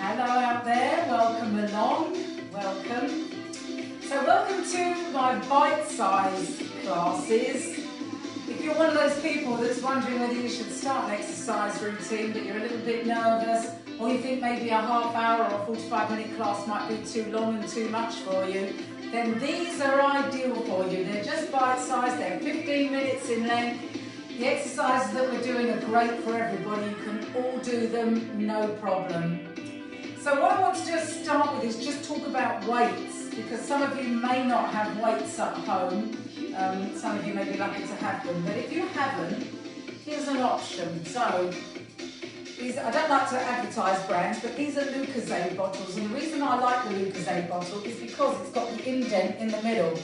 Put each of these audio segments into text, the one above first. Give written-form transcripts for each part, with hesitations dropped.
Hello out there, welcome along, welcome. So welcome to my bite-sized classes. If you're one of those people that's wondering whether you should start an exercise routine but you're a little bit nervous, or you think maybe a half hour or a 45-minute class might be too long and too much for you, then these are ideal for you. They're just bite-sized, they're 15 minutes in length. The exercises that we're doing are great for everybody. You can all do them, no problem. So what I want to just start with is just talk about weights, because some of you may not have weights at home. Some of you may be lucky to have them, but if you haven't, here's an option. So I don't like to advertise brands, but these are Lucozade bottles, and the reason I like the Lucozade bottle is because it's got the indent in the middle.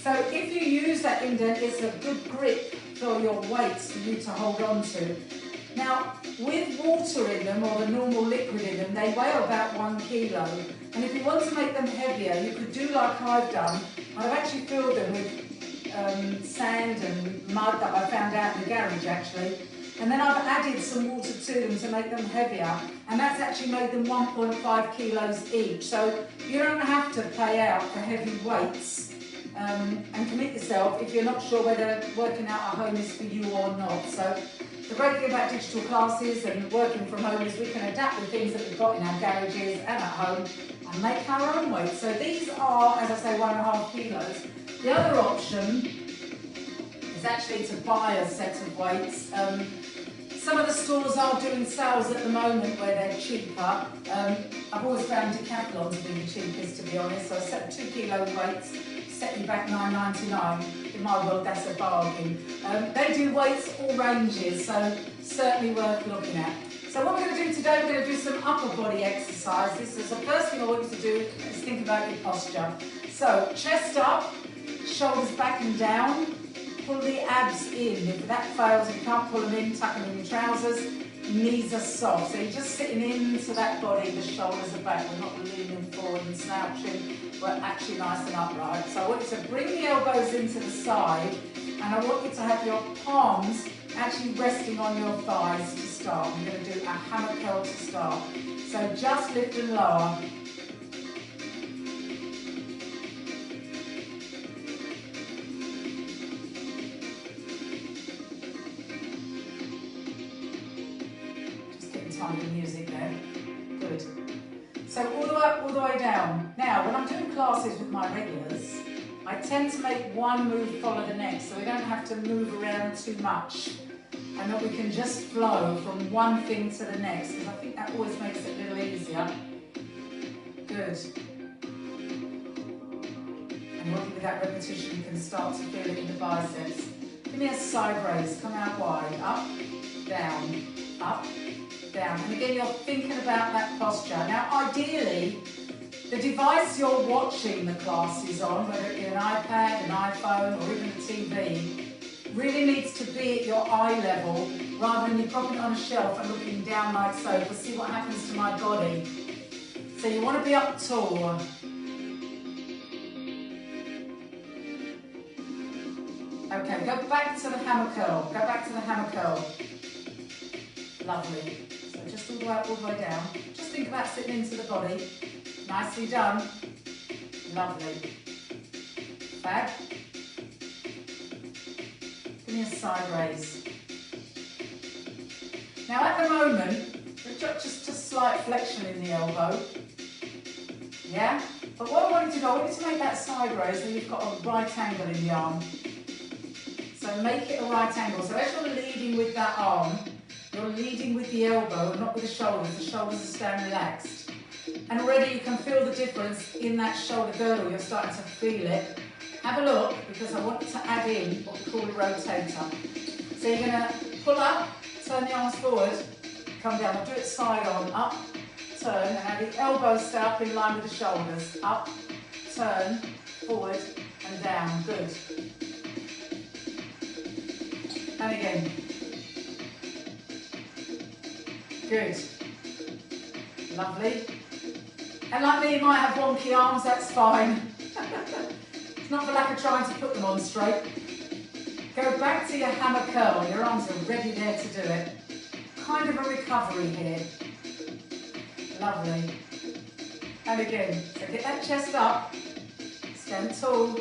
So if you use that indent, it's a good grip for your weights for you to hold on to. Now, with water in them, or the normal liquid in them, they weigh about 1 kilo. And if you want to make them heavier, you could do like I've done. I've actually filled them with sand and mud that I found out in the garage actually. And then I've added some water to them to make them heavier. And that's actually made them 1.5 kilos each. So you don't have to pay out for heavy weights. And commit yourself if you're not sure whether working out at home is for you or not. So the great thing about digital classes and working from home is we can adapt the things that we've got in our garages and at home and make our own weights. So these are, as I say, 1.5 kilos. The other option is actually to buy a set of weights. Some of the stores are doing sales at the moment where they're cheaper. I've always found Decathlon to be the cheapest, to be honest. So a set of 2 kilo weights set you back £9.99. In my world, that's a bargain. They do weights all ranges, so certainly worth looking at. So what we're going to do today, we're going to do some upper body exercises. So the first thing I want you to do is think about your posture. So chest up, shoulders back and down. Pull the abs in. If that fails, if you can't pull them in, tuck them in your trousers. Knees are soft. So you're just sitting into that body, the shoulders are back. We're not leaning forward and slouching. We're actually nice and upright. So I want you to bring the elbows into the side, and I want you to have your palms actually resting on your thighs to start. We're going to do a hammer curl to start. So just lift and lower. Tiny music there. Good. So all the way up, all the way down. Now, when I'm doing classes with my regulars, I tend to make one move follow the next, so we don't have to move around too much, and that we can just flow from one thing to the next, because I think that always makes it a little easier. Good. And working with that repetition, you can start to feel it in the biceps. Give me a side raise. Come out wide. Up, down, up, down. And again, you're thinking about that posture. Now, ideally, the device you're watching the classes on, whether it be an iPad, an iPhone, or even a TV, really needs to be at your eye level, rather than you propping it on a shelf and looking down like so to see what happens to my body. So you want to be up tall. Okay, go back to the hammer curl. Go back to the hammer curl. Lovely. So just all the way up, all the way down. Just think about sitting into the body. Nicely done. Lovely. Back. Give me a side raise. Now at the moment, just a slight flexion in the elbow. Yeah? But what I want you to do, I want you to make that side raise so you've got a right angle in the arm. So make it a right angle. So as you're leading with that arm, you're leading with the elbow and not with the shoulders. The shoulders are staying relaxed. And already you can feel the difference in that shoulder girdle. You're starting to feel it. Have a look, because I want you to add in what we call a rotator. So you're going to pull up, turn the arms forward, come down. I'll do it side on, up, turn, and have the elbows stay up in line with the shoulders. Up, turn, forward, and down. Good. And again. Good. Lovely. And like me, you might have wonky arms, that's fine. It's not for lack of trying to put them on straight. Go back to your hammer curl. Your arms are ready there to do it. Kind of a recovery here. Lovely. And again, so get that chest up, stand tall.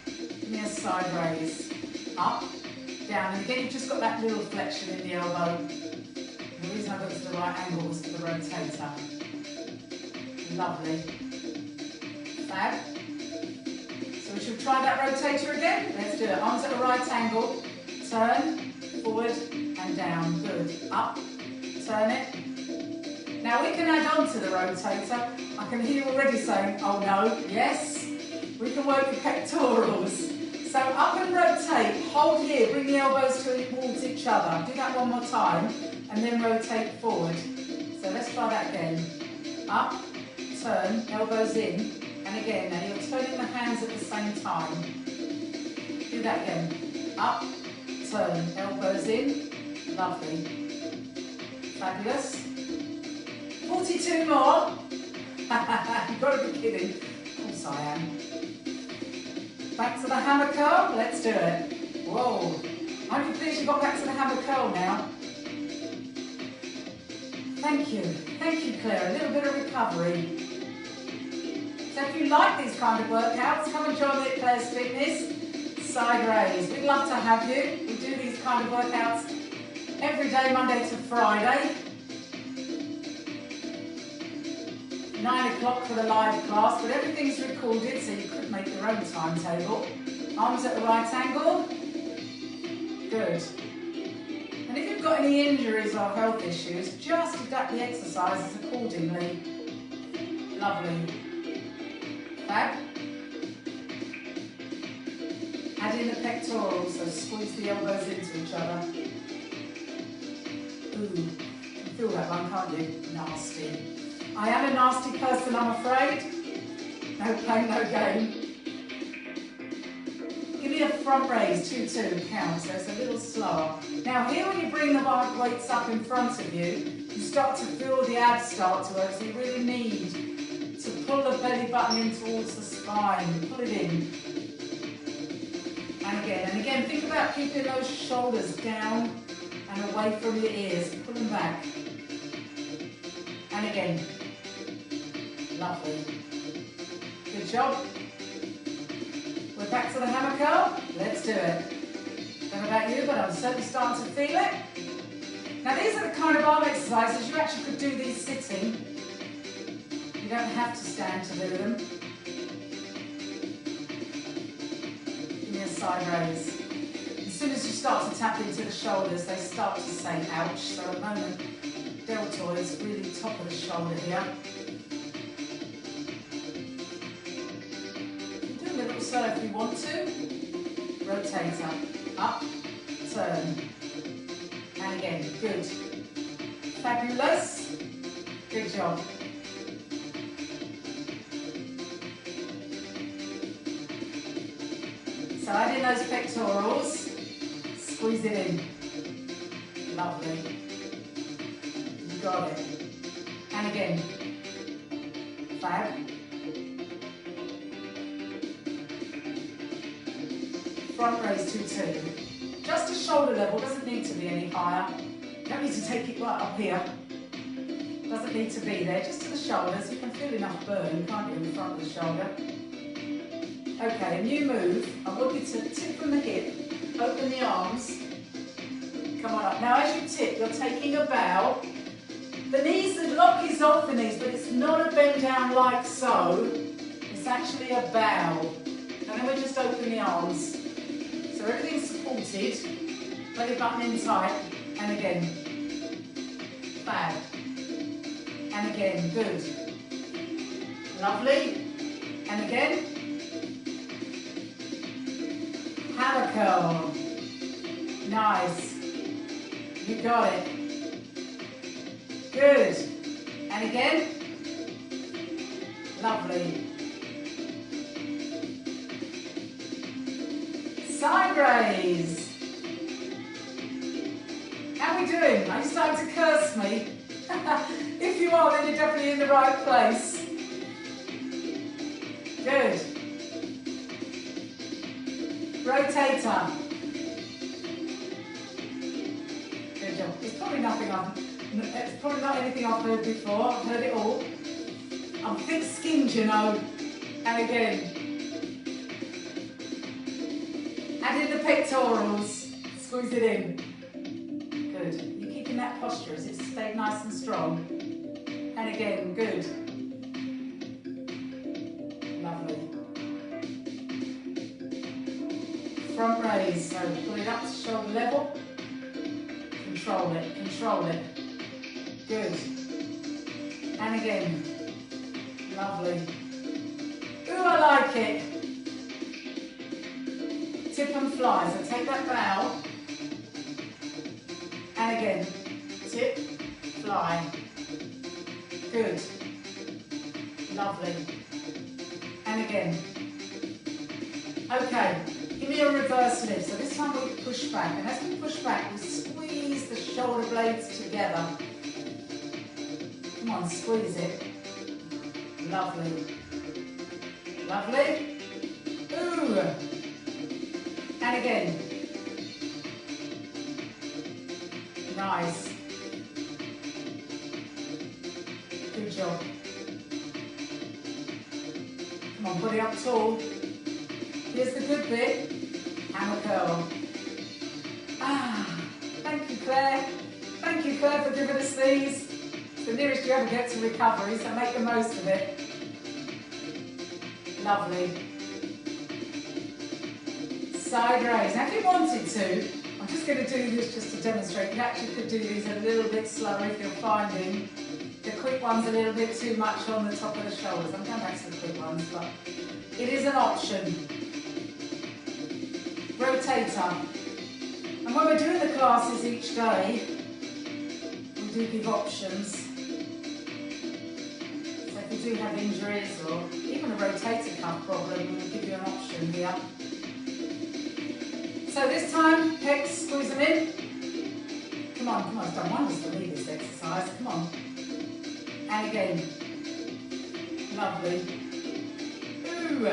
Give me a side raise. Up, down, and again you've just got that little flexion in the elbow. And the reason I got to the right angle was for the rotator. Lovely. Fab. So we should try that rotator again. Let's do it. Arms at a right angle. Turn, forward and down. Good. Up, turn it. Now we can add on to the rotator. I can hear you already saying, oh no, yes. We can work the pectorals. So up and rotate, hold here, bring the elbows towards each other. Do that one more time and then rotate forward. So let's try that again. Up, turn, elbows in, and again, now you're turning the hands at the same time. Do that again. Up, turn, elbows in, lovely. Fabulous. 42 more. You've got to be kidding. Of course I am. Back to the hammer curl. Let's do it. Whoa. Aren't you pleased you got back to the hammer curl now? Thank you. Thank you, Claire. A little bit of recovery. So if you like these kind of workouts, come and join me at Claire's Fitness. Side raise. We'd love to have you. We do these kind of workouts every day, Monday to Friday. 9 o'clock for the live class, but everything's recorded so you could make your own timetable. Arms at the right angle. Good. And if you've got any injuries or health issues, just adapt the exercises accordingly. Lovely. Fab. Add in the pectorals, so squeeze the elbows into each other. Ooh, you can feel that one, can't you? Nasty. I am a nasty person, I'm afraid. No pain, no gain. Give me a front raise, 2-2, count, so it's a little slower. Now here when you bring the weights up in front of you, you start to feel the abs start to work, so you really need to pull the belly button in towards the spine, pull it in. And again, think about keeping those shoulders down and away from your ears, pull them back. And again. Lovely. Good job. We're back to the hammer curl. Let's do it. Don't know about you, but I'm certainly starting to feel it. Now these are the kind of arm exercises you actually could do these sitting. You don't have to stand to do them. Give me a side raise. As soon as you start to tap into the shoulders, they start to say ouch. So at the moment, deltoids really top of the shoulder here. So if you want to, rotator, up, turn, and again, good. Fabulous, good job. So add in those pectorals, squeeze it in, lovely, you got it. And again, fab. Front raise 2-2. Just to shoulder level, doesn't need to be any higher. You don't need to take it right up here. Doesn't need to be there, just to the shoulders. You can feel enough burn, can't you, in the front of the shoulder. Okay, a new move. I want you to tip from the hip, open the arms, come on up. Now as you tip, you're taking a bow. The knees, the lock is off the knees, but it's not a bend down like so. It's actually a bow. And then we just open the arms. So everything's supported, belly button in tight, and again, fab, and again, good, lovely, and again, hammer curl, nice, you got it, good, and again, lovely. Side raise. How are we doing? Are you starting to curse me? If you are, then you're definitely in the right place. Good. Rotator. Good job. There's probably nothing It's probably not anything I've heard before. I've heard it all. I'm thick-skinned, you know. And again. Add in the pectorals. Squeeze it in. Good. You're keeping that posture as it stayed nice and strong. And again, good. Lovely. Front raise, so pull it up to shoulder level. Control it, control it. Good. And again. Lovely. Ooh, I like it. Tip and fly, so take that bow. And again. Tip, fly. Good. Lovely. And again. Okay, give me a reverse lift. So this time we push back. And as we push back, we squeeze the shoulder blades together. Come on, squeeze it. Lovely. Lovely. Ooh. And again. Nice. Good job. Come on, body up tall. Here's the good bit. Hammer curl. Ah, thank you, Claire. Thank you, Claire, for giving us these. It's the nearest you ever get to recovery, so make the most of it. Lovely. Side raise. Now, if you wanted to, I'm just going to do this just to demonstrate. You actually could do these a little bit slower if you're finding the quick ones a little bit too much on the top of the shoulders. I'm going back to the quick ones, but it is an option. Rotator. And when we're doing the classes each day, we do give options. So if you do have injuries or even a rotator cuff problem, we'll give you an option here. So this time, pecs, squeeze them in. Come on, it's done wonders for me, this exercise. Come on. And again. Lovely. Ooh.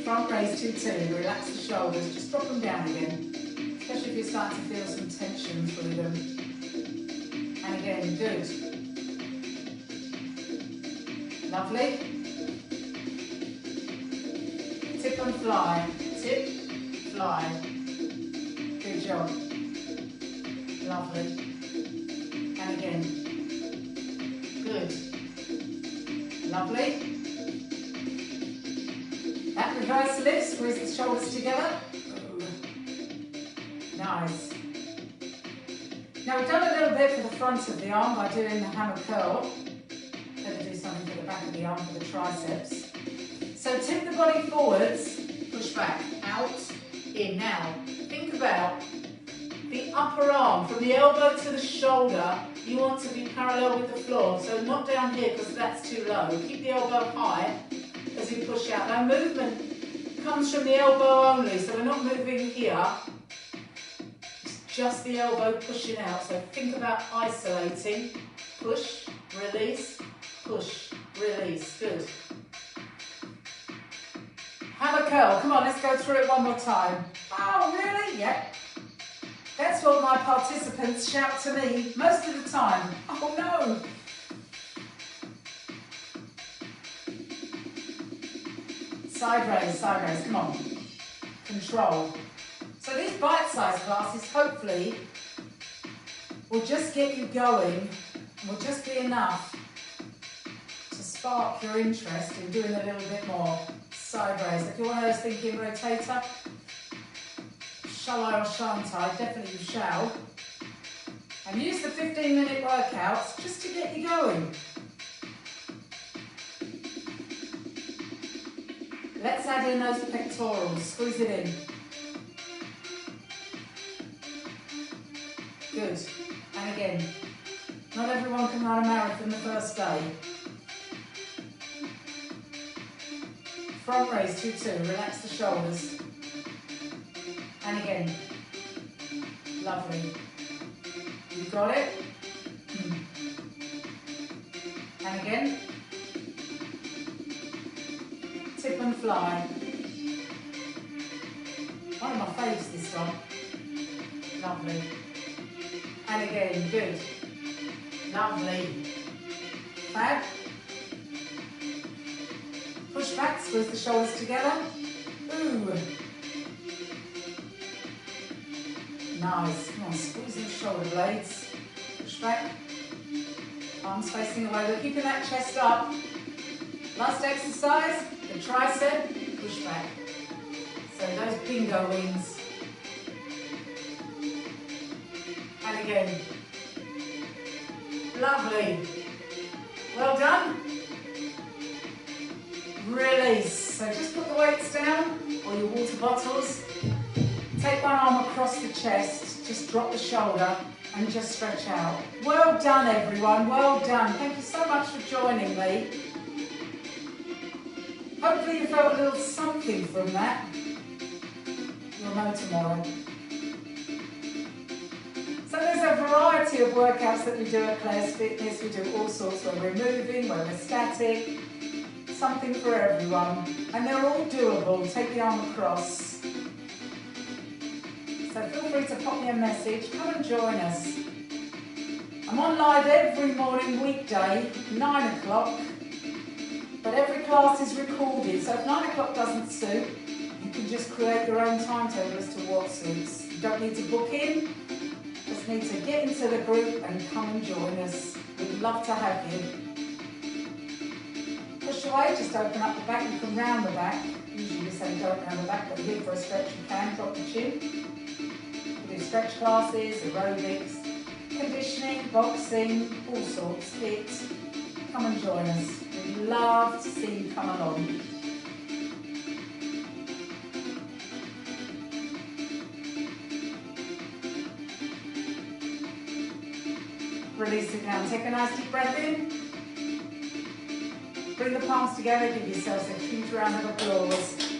Front raise 2-2. Relax the shoulders. Just drop them down again. Especially if you're starting to feel some tension through them. And again, good. Lovely. Tip and fly. Tip, fly. Good job. Lovely. And again. Good. Lovely. That reverse lift, squeeze the shoulders together. Ooh. Nice. Now we've done a little bit for the front of the arm by doing the hammer curl. Going to do something for the back of the arm for the triceps. So tip the body forwards, push back, out, in. Now, think about the upper arm, from the elbow to the shoulder, you want to be parallel with the floor. So not down here because that's too low. Keep the elbow high as you push out. Now movement comes from the elbow only, so we're not moving here. It's just the elbow pushing out. So think about isolating. Push, release, push, release. Good. Hammer curl. Come on, let's go through it one more time. Oh, really? Yep. That's what my participants shout to me most of the time. Oh no. Side raise, come on. Control. So these bite-sized classes hopefully will just get you going, will just be enough to spark your interest in doing a little bit more. Side raise. If you're one of those thinking rotator, shall I or shan't I? Definitely you shall. And use the 15-minute workouts just to get you going. Let's add in those pectorals. Squeeze it in. Good. And again, not everyone can run a marathon the first day. Front raise 2-2. Relax the shoulders. And again. Lovely. You got it? And again. Tip and fly. One of my faves, this one. Lovely. And again, good. Lovely. Fab. Push back, squeeze the shoulders together. Ooh. Nice. Come on, squeeze the shoulder blades. Push back. Arms facing away. We're keeping that chest up. Last exercise, the tricep, push back. So those bingo wings. And again. Lovely. Well done. Release. So just put the weights down, or your water bottles. Take one arm across the chest, just drop the shoulder and just stretch out. Well done everyone, well done. Thank you so much for joining me. Hopefully you felt a little something from that. You'll know tomorrow. So there's a variety of workouts that we do at Claire's Fitness. We do all sorts where we're moving, where we're static. Something for everyone. And they're all doable. Take the arm across. So feel free to pop me a message. Come and join us. I'm on live every morning, weekday, 9 o'clock. But every class is recorded. So if 9 o'clock doesn't suit, you can just create your own timetable as to what suits. You don't need to book in. Just need to get into the group and come and join us. We'd love to have you. Push away, just open up the back. You can round the back. Usually we say don't round the back, but here for a stretch you can. Drop the chin. We do stretch classes, aerobics, conditioning, boxing, all sorts, HIIT. Come and join us. We'd love to see you come along. Release it down. Take a nice deep breath in. Bring the palms together. Give yourselves a huge round of applause.